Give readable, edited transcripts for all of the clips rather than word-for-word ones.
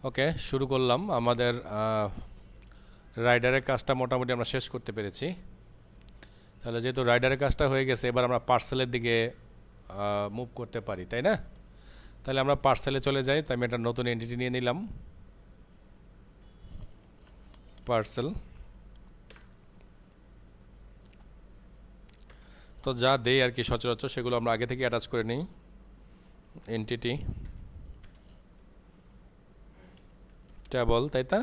ওকে, শুরু করলাম। আমাদের রাইডারের কাজটা মোটামুটি আমরা শেষ করতে পেরেছি। তাহলে যেহেতু রাইডারের কাজটা হয়ে গেছে, এবার আমরা পার্সেলের দিকে মুভ করতে পারি, তাই না? তাহলে আমরা পার্সেলে চলে যাই। তাই আমি একটা নতুন এন্টিটি নিয়ে নিলাম, পার্সেল। তো যা দেই আর কি সচরাচর, সেগুলো আমরা আগে থেকে অ্যাটাচ করে নিই। এন্টিটি টেবল, তাই তা?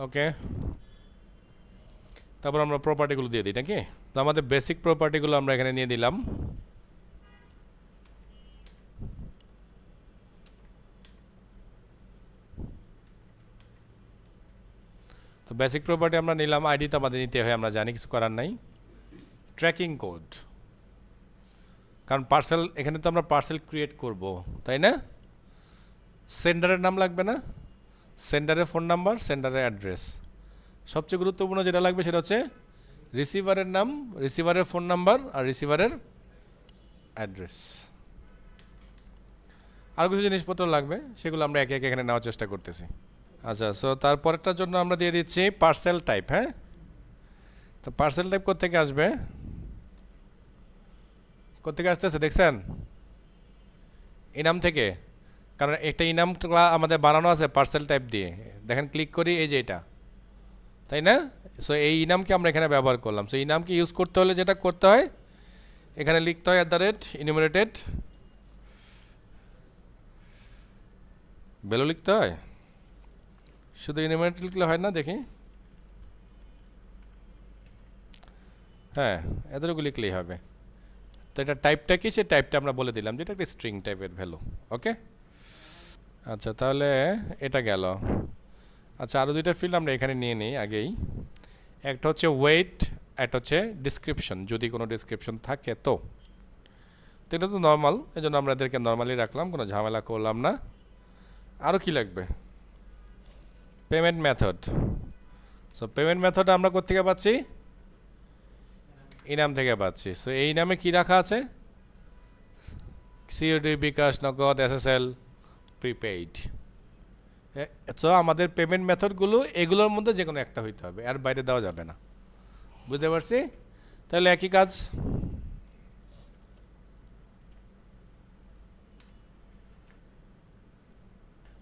ওকে, তারপর আমরা প্রপার্টিগুলো দিয়ে দিই নাকি? তো আমাদের বেসিক প্রপার্টিগুলো আমরা এখানে নিয়ে দিলাম। তো বেসিক প্রপার্টি আমরা নিলাম, আইডি তো আমাদের নিতে হয়, আমরা জানি, কিছু করার নাই। ট্র্যাকিং কোড, কারণ পার্সেল, এখানে তো আমরা পার্সেল ক্রিয়েট করব, তাই না? সেন্ডারের নাম লাগবে না? সেন্ডারের ফোন নাম্বার, সেন্ডারের অ্যাড্রেস। সবচেয়ে গুরুত্বপূর্ণ যেটা লাগবে সেটা হচ্ছে রিসিভারের নাম, রিসিভারের ফোন নাম্বার আর রিসিভারের অ্যাড্রেস। আর কিছু জিনিসপত্র লাগবে, সেগুলো আমরা একে একে এখানে নেওয়ার চেষ্টা করতেছি। আচ্ছা, সো তারপরেরটার জন্য আমরা দিয়ে দিচ্ছি পার্সেল টাইপ। হ্যাঁ, তো পার্সেল টাইপ কোত্থেকে আসবে? কোত্থেকে আসতেছে দেখছেন? ইনাম থেকে। কারণ একটা ইনামটা আমাদের বানানো আছে পার্সেল টাইপ দিয়ে। দেখেন, ক্লিক করি, এই যে এটা, তাই না? সো এই ইনামকে আমরা এখানে ব্যবহার করলাম। সো ইনামকে ইউজ করতে হলে যেটা করতে হয়, এখানে লিখতে হয় @ enumerated ভ্যালু লিখতে হয়। শুধু ইনিউমারেটেড লিখলে হয় না, দেখি। হ্যাঁ, এতটুকু লিখলেই হবে। তো এটা টাইপটা কি, সে টাইপটা আমরা বলে দিলাম, যেটা একটা স্ট্রিং টাইপের ভ্যালু। ওকে, আচ্ছা, তাহলে এটা গেল। আচ্ছা, আরও দুইটা ফিল্ড আমরা এখানে নিয়ে নিই আগেই। একটা হচ্ছে ওয়েট, একটা হচ্ছে ডিসক্রিপশন, যদি কোনো ডিসক্রিপশন থাকে তো। এটা তো নর্মাল, এই জন্য আমরা এদেরকে নর্মালি রাখলাম, কোনো ঝামেলা করলাম না। আরও কি লাগবে? Payment method. So payment method আমরা কোত্থেকে পাচ্ছি? ইনাম থেকে পাচ্ছি। সো এই নামে কি রাখা আছে? সিওডি, বিকাশ, নগদ, এসএসএল, প্রিপেইড। তো আমাদের পেমেন্ট মেথডগুলো এগুলোর মধ্যে যে কোনো একটা হইতে হবে, আর বাইরে দেওয়া যাবে না। বুঝতে পারছি? তাহলে একই কাজ।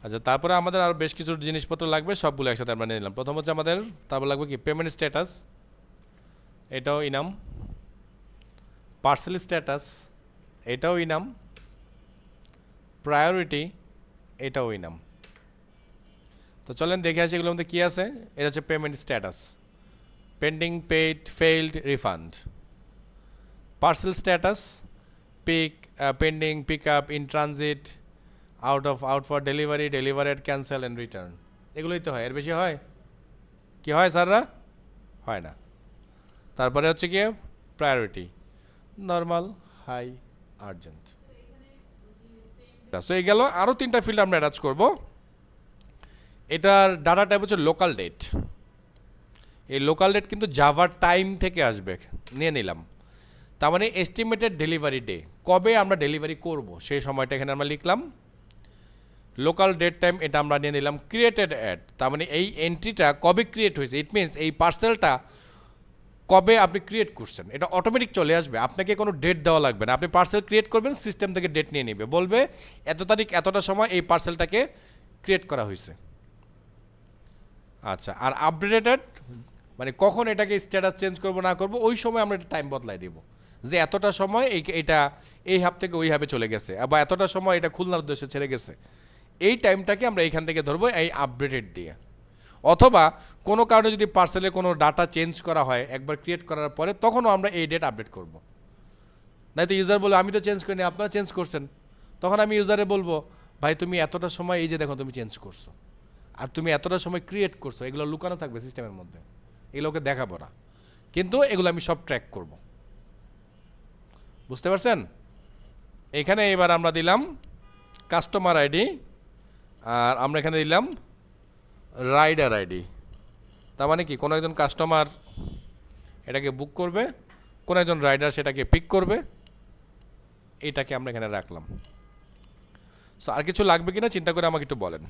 আচ্ছা, তারপরে আমাদের আরও বেশ কিছু জিনিসপত্র লাগবে, সবগুলো একসাথে আমরা নিয়ে নিলাম। প্রথম হচ্ছে আমাদের, তারপর লাগবে কি, পেমেন্ট স্ট্যাটাস, এটাও ইনাম। পার্সেল স্ট্যাটাস, এটাও ইনাম। প্রায়োরিটি, এটাও ইনাম। তো চলেন দেখে আসি এগুলোর মধ্যে কী আছে। এটা হচ্ছে payment status, pending, paid, failed, refund. Parcel status, pick, pending, pick up, in transit, out for delivery, delivered, cancel and return. এগুলোই তো হয়, এর বেশি হয়? কি হয় স্যাররা? হয় না। তারপরে হচ্ছে গিয়ে priority, normal, high, urgent. So এই গেল। আরও তিনটা ফিল্ড আমরা অ্যাটাচ করব। এটার ডাটা টাইপ হচ্ছে লোকাল ডেট। এই লোকাল ডেট কিন্তু জাভার টাইম থেকে আসবে, নিয়ে নিলাম। তার মানে এস্টিমেটেড ডেলিভারি ডে, কবে আমরা ডেলিভারি করব সেই সময়টা এখানে আমরা লিখলাম। লোকাল ডেট টাইম, এটা আমরা নিয়ে নিলাম। ক্রিয়েটেড অ্যাড, তার মানে এই এন্ট্রিটা কবে ক্রিয়েট হয়েছে, ইট মিনস এই পার্সেলটা কবে আপনি ক্রিয়েট করছেন, এটা অটোমেটিক চলে আসবে, আপনাকে কোনো ডেট দেওয়া লাগবে না। আপনি পার্সেল ক্রিয়েট করবেন, সিস্টেম থেকে ডেট নিয়ে নেবে, বলবে এত তারিখ এতটা সময় এই পার্সেলটাকে ক্রিয়েট করা হয়েছে। আচ্ছা, আর আপডেটেড মানে কখন এটাকে স্ট্যাটাস চেঞ্জ করবো না করবো, ওই সময় আমরা একটা টাইম বদলাই দেবো, যে এতটা সময় এটা এই হাব থেকে ওই হাবে চলে গেছে, বা এতটা সময় এটা খুলনার উদ্দেশ্যে ছেড়ে গেছে। এই টাইমটাকে আমরা এইখান থেকে ধরবো এই আপডেটেড দিয়ে। অথবা কোনো কারণে যদি পার্সেলে কোনো ডাটা চেঞ্জ করা হয় একবার ক্রিয়েট করার পরে, তখনও আমরা এই ডেট আপডেট করব। নাই তো ইউজার বলে, আমি তো চেঞ্জ করিনি, আপনারা চেঞ্জ করছেন। তখন আমি ইউজারে বলবো, ভাই তুমি এতটা সময় এই যে দেখো তুমি চেঞ্জ করছো, আর তুমি এতটা সময় ক্রিয়েট করছো, এগুলো লুকানো থাকবে সিস্টেমের মধ্যে, এগুলোকে দেখাবো না, কিন্তু এগুলো আমি সব ট্র্যাক করব। বুঝতে পারছেন? এখানে এবার আমরা দিলাম কাস্টমার আইডি, আর আমরা এখানে দিলাম রাইডার আইডি। তার মানে কি, কোনো একজন কাস্টমার এটাকে বুক করবে, কোনো একজন রাইডার সেটাকে পিক করবে, এটাকে আমরা এখানে রাখলাম। সো আর কিছু লাগবে কিনা চিন্তা করে আমাকে একটু বলেন।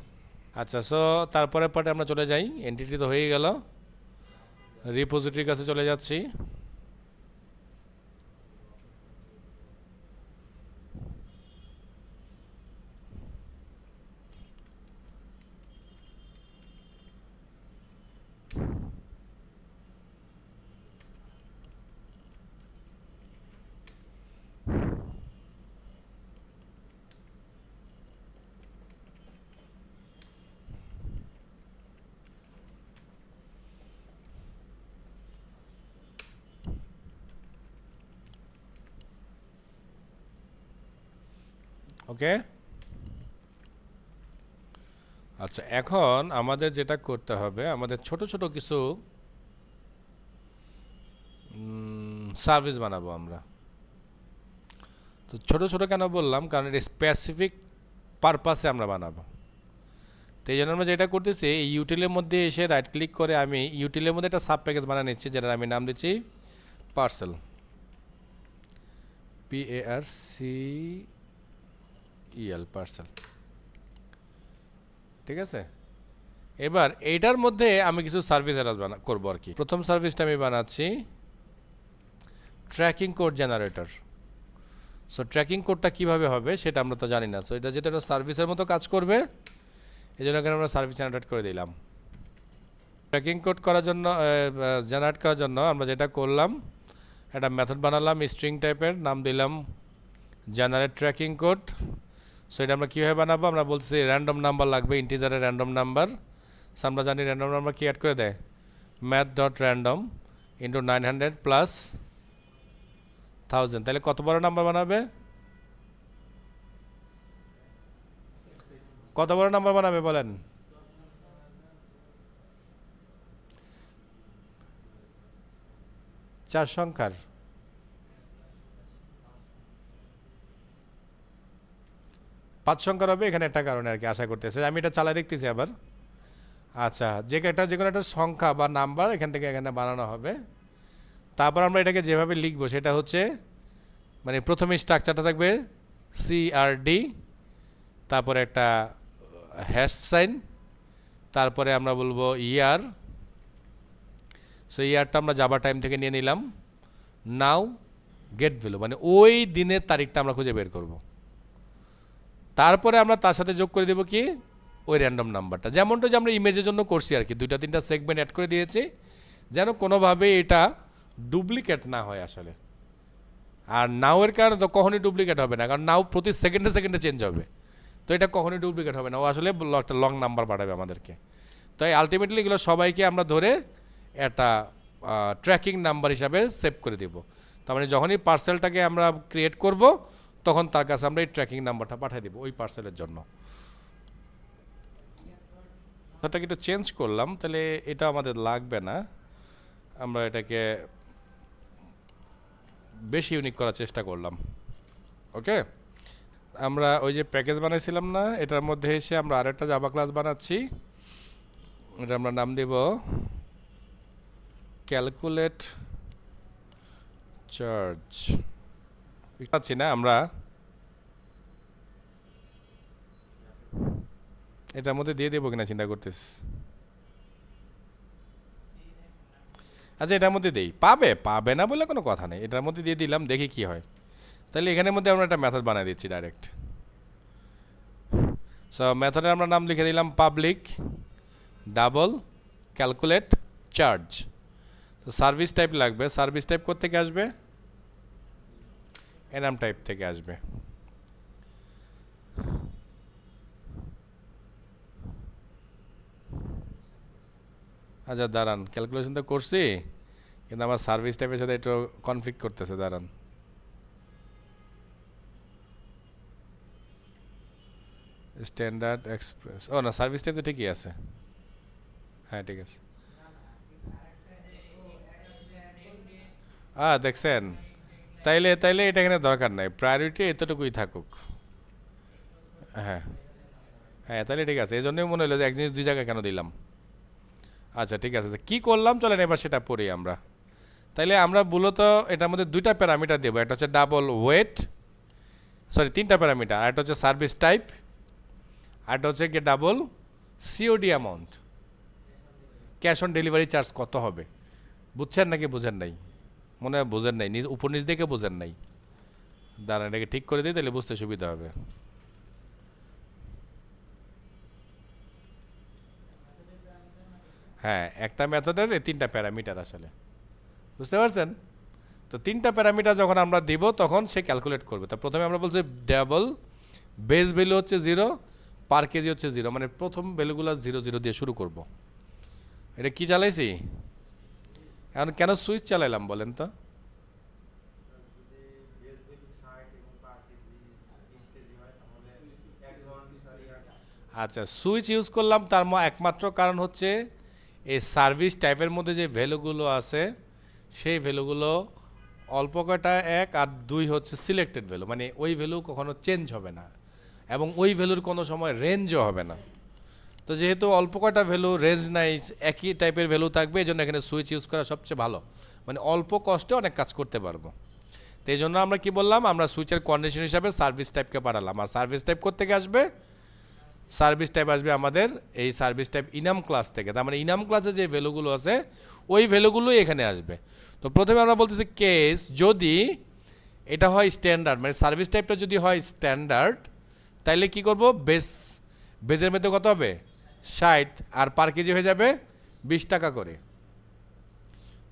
আচ্ছা, সো তারপরে পার্টে আমরা চলে যাই। এন্টিটি তো হয়ে গেল, রিপোজিটরির কাছে চলে যাচ্ছি। ওকে, আচ্ছা এখন আমাদের যেটা করতে হবে, আমাদের ছোট ছোট কিছু সার্ভিস বানাবো আমরা। তো ছোট ছোট কেন বললাম, কারণ এটা স্পেসিফিক পারপাসে আমরা বানাবো। তো এই জন্য আমরা যেটা করতেছি, এই ইউটিলের মধ্যে এসে রাইট ক্লিক করে আমি ইউটিলের মধ্যে একটা সাব প্যাকেজ বানিয়ে নিচ্ছি, যেটার আমি নাম দিচ্ছি পার্সেল, PARCEL, পার্সেল। ঠিক আছে, এবার এইটার মধ্যে আমি কিছু সার্ভিস করবো আর কি। প্রথম সার্ভিসটা আমি বানাচ্ছি tracking code generator. So tracking কোডটা কীভাবে হবে সেটা আমরা তো জানি না। সো এটা যেটা একটা সার্ভিসের মতো কাজ করবে, এই জন্য এখানে আমরা সার্ভিস জেনারেট করে দিলাম। ট্র্যাকিং কোড করার জন্য, জেনারেট করার জন্য আমরা যেটা করলাম, একটা মেথড বানালাম স্ট্রিং টাইপের, নাম দিলাম জেনারেট ট্র্যাকিং কোড। সো এটা আমরা কীভাবে বানাবো, আমরা বলছি র্যান্ডম নাম্বার লাগবে, ইন্টিজারের র্যান্ডম নাম্বার। সো আমরা জানি র্যান্ডম নাম্বার কি অ্যাড করে দেয়, math.random ইন্টু 900 প্লাস 1000। তাহলে কত বড় নাম্বার বানাবে, কত বড় নাম্বার বানাবে বলেন? 4 সংখ্যার, 5 সংখ্যার হবে এখানে একটা কারণে আর কি, আশা করতেছে। আমি এটা চালাই দেখতেছি আবার। আচ্ছা, যে কোনো একটা সংখ্যা বা নাম্বার এখান থেকে এখানে বানানো হবে। তারপর আমরা এটাকে যেভাবে লিখবো সেটা হচ্ছে, মানে প্রথমে স্ট্রাকচারটা থাকবে CRD, তারপরে একটা হ্যাশ সাইন, তারপরে আমরা বলবো ইয়ার। সো ইয়ারটা আমরা জাভা টাইম থেকে নিয়ে নিলাম। নাও গেট ভ্যালু, মানে ওই দিনের তারিখটা আমরা খুঁজে বের করব। তারপরে আমরা তার সাথে যোগ করে দেবো কি, ওই র্যান্ডম নাম্বারটা, যেমনটা যে আমরা ইমেজের জন্য করছি আর কি, 2-3টা সেগমেন্ট অ্যাড করে দিয়েছি যেন কোনোভাবে এটা ডুপ্লিকেট না হয় আসলে। আর নাওয়ের কারণে তো কখনই ডুপ্লিকেট হবে না, কারণ নাও প্রতি সেকেন্ডে সেকেন্ডে চেঞ্জ হবে। তো এটা কখনই ডুপ্লিকেট হবে না, ও আসলে একটা লং নাম্বার পাঠাবে আমাদেরকে। তো আলটিমেটলি এগুলো সবাইকে আমরা ধরে একটা ট্র্যাকিং নাম্বার হিসাবে সেভ করে দেব। তার মানে যখনই পার্সেলটাকে আমরা ক্রিয়েট করব, তখন তার কাছে আমরা এই ট্র্যাকিং নাম্বারটা পাঠিয়ে দেবো ওই পার্সেলের জন্য। ওটাকে একটু চেঞ্জ করলাম, তাহলে এটা আমাদের লাগবে না, আমরা এটাকে বেশি ইউনিক করার চেষ্টা করলাম। ওকে, আমরা ওই যে প্যাকেজ বানাইছিলাম না, এটার মধ্যে এসে আমরা আরেকটা জাভা ক্লাস বানাচ্ছি। এটা আমরা নাম দেব ক্যালকুলেট চার্জ। পাচ্ছি না, আমরা এটার মধ্যে দিয়ে দেবো কিনা চিন্তা করতেছি। আচ্ছা, এটার মধ্যে দেই, পাবে না বলে কোনো কথা নেই, এটার মধ্যে দিয়ে দিলাম, দেখি কি হয়। তাহলে এখানের মধ্যে আমরা একটা মেথড বানিয়ে দিচ্ছি ডাইরেক্ট। সো মেথডে আমরা নাম লিখে দিলাম পাবলিক ডাবল ক্যালকুলেট চার্জ। তো সার্ভিস টাইপ লাগবে, সার্ভিস টাইপ কোত্থেকে আসবে, এনাম টাইপ থেকে আসবে। আচ্ছা দাঁড়ান, ক্যালকুলেশন তো করছি, কিন্তু আমার সার্ভিস টাইপের সাথে একটু কনফ্লিক্ট করতেছে, দাঁড়ান। স্ট্যান্ডার্ড এক্সপ্রেস, ও না, সার্ভিস টাইপ তো ঠিকই আছে, হ্যাঁ ঠিক আছে। দেখছেন, তাইলে তাইলে এটা এখানে দরকার নাই, প্রায়োরিটি এতটুকুই থাকুক। হ্যাঁ হ্যাঁ, তাহলে ঠিক আছে, এই জন্যই মনে হলো যে এক জিনিস দুই জায়গায় কেন দিলাম। আচ্ছা ঠিক আছে, কি করলাম চলেন এবার সেটা পড়ি আমরা। তাইলে আমরা মূলত এটার মধ্যে দুইটা প্যারামিটার দেবো, একটা হচ্ছে ডাবল ওয়েট, সরি তিনটা প্যারামিটার, আর একটা হচ্ছে সার্ভিস টাইপ, আর একটা হচ্ছে গিয়ে double COD amount, cash on delivery charge কত হবে। বুঝছেন নাকি বুঝেন নাই? মনে হয় বুঝেন নাই, নিজ উপর নিচ দেখে বুঝেন নাই। দাঁড়ান এটাকে ঠিক করে দিই, তাহলে বুঝতে সুবিধা হবে। হ্যাঁ, একটা মেথডের এই তিনটা প্যারামিটার আসলে, বুঝতে পারছেন? তো তিনটা প্যারামিটার যখন আমরা দিব তখন সে ক্যালকুলেট করবে। তা প্রথমে আমরা বলছি ডাবল বেস ভ্যালু হচ্ছে 0, পার কেজি হচ্ছে 0, মানে প্রথম ভ্যালুগুলো 0 0 দিয়ে শুরু করব। এটা কি চালাইছি এখন, কেন সুইচ চালাইলাম বলেন তো? আচ্ছা, সুইচ ইউজ করলাম তার একমাত্র কারণ হচ্ছে এই সার্ভিস টাইপের মধ্যে যে ভ্যালুগুলো আছে সেই ভ্যালুগুলো অল্প কটা, 1 আর 2 হচ্ছে সিলেক্টেড ভ্যালু, মানে ওই ভ্যালু কখনো চেঞ্জ হবে না এবং ওই ভ্যালুর কোনো সময় রেঞ্জও হবে না। তো যেহেতু অল্প কটা ভ্যালু, রেঞ্জ নাই, একই টাইপের ভ্যালু থাকবে, এই জন্য এখানে সুইচ ইউজ করা সবচেয়ে ভালো, মানে অল্প কষ্টে অনেক কাজ করতে পারবো। তো এই জন্য আমরা কি বললাম, আমরা সুইচের কন্ডিশন হিসাবে সার্ভিস টাইপকে পাঠালাম। আর সার্ভিস টাইপ কোত্থেকে আসবে? সার্ভিস টাইপ আসবে আমাদের এই সার্ভিস টাইপ ইনাম ক্লাস থেকে। তার মানে ইনাম ক্লাসে যে ভ্যালুগুলো আছে ওই ভ্যালুগুলোই এখানে আসবে। তো প্রথমে আমরা বলতেছি কেস যদি এটা হয় স্ট্যান্ডার্ড, মানে সার্ভিস টাইপটা যদি হয় স্ট্যান্ডার্ড, তাইলে কি করব, বেজের মধ্যে কত হবে 60, আর পার কেজি হয়ে যাবে 20 টাকা করে।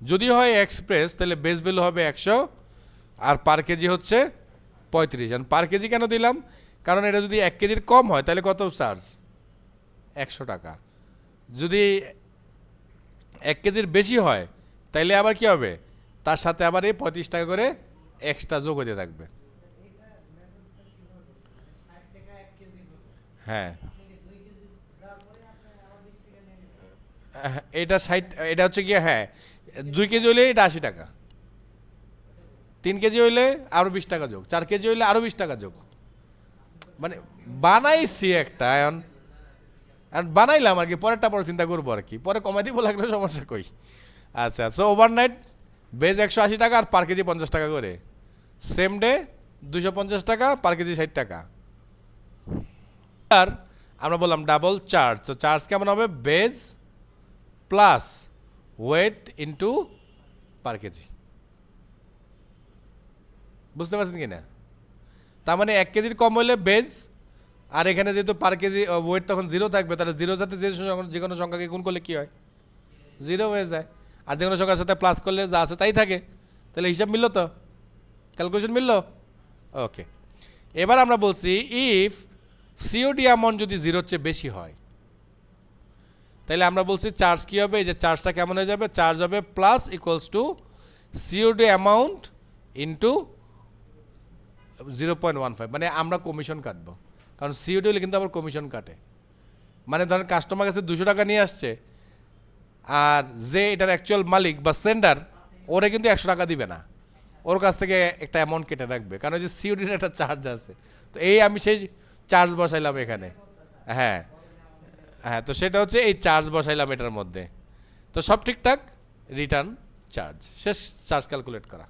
যদি হয় এক্সপ্রেস তাহলে বেস ভ্যালু হবে 100 আর পার কেজি হচ্ছে 35। আর পার কেজি কেন দিলাম, কারণ এটা যদি 1 কেজির কম হয় তাহলে কত চার্জ, 100 টাকা। যদি 1 কেজির বেশি হয় তাইলে আবার কি হবে, তার সাথে আবার এই 35 টাকা করে এক্সট্রা যোগ হতে থাকবে। হ্যাঁ, এটা 60, এটা হচ্ছে গিয়ে হ্যাঁ 2 কেজি হইলে এটা 80 টাকা, 3 কেজি হইলে আরও 20 টাকা যোগ, 4 কেজি হইলে আরও 20 টাকা যোগ। মানে বানাইছি একটা এখন, আর বানাইলাম আর কি, পরেরটা পরে চিন্তা করবো আর কি, পরে কমাই দিব লাগলে সমস্যা কই। আচ্ছা, সো ওভারনাইট বেজ 180 টাকা আর পার কেজি 50 টাকা করে, সেম ডে 250 টাকা, পার কেজি 60 টাকা। আর আমরা বললাম ডাবল চার্জ, তো চার্জ কেমন হবে, বেজ প্লাস ওয়েট ইন্টু পার কেজি। বুঝতে পারছেন কি না? তার মানে 1 কেজির কম হলে বেজ, আর এখানে যেহেতু পার কেজি ওয়েট তখন 0 থাকবে, তাহলে 0 সাথে যে কোনো সংখ্যাকে গুণ করলে কি হয়, 0 হয়ে যায়। আর যে কোনো সংখ্যার সাথে প্লাস করলে যা আছে তাই থাকে। তাহলে হিসাব মিলল তো, ক্যালকুলেশন মিলল। ওকে, এবার আমরা বলছি ইফ সিওডি অ্যামাউন্ট যদি 0-র চেয়ে বেশি হয়, তাহলে আমরা বলছি চার্জ কী হবে, এই যে চার্জটা কেমন হয়ে যাবে, চার্জ হবে plus equals to COD amount into 0.15, মানে আমরা কমিশন কাটবো, কারণ সিওডি হলে কিন্তু আবার কমিশন কাটে। মানে ধরেন কাস্টমার কাছে 200 টাকা নিয়ে আসছে, আর যে এটার অ্যাকচুয়াল মালিক বা সেন্ডার ওরা কিন্তু 100 টাকা দিবে না, ওর কাছ থেকে একটা অ্যামাউন্ট কেটে রাখবে, কারণ যে সিওডির একটা চার্জ আছে। তো এই আমি সেই চার্জ বসাইলাম এখানে। হ্যাঁ হ্যাঁ, তো সেটা হচ্ছে এই চার্জ বসাইলাম এটার মধ্যে। তো সব ঠিকঠাক, রিটার্ন চার্জ শেষ, চার্জ ক্যালকুলেট করা।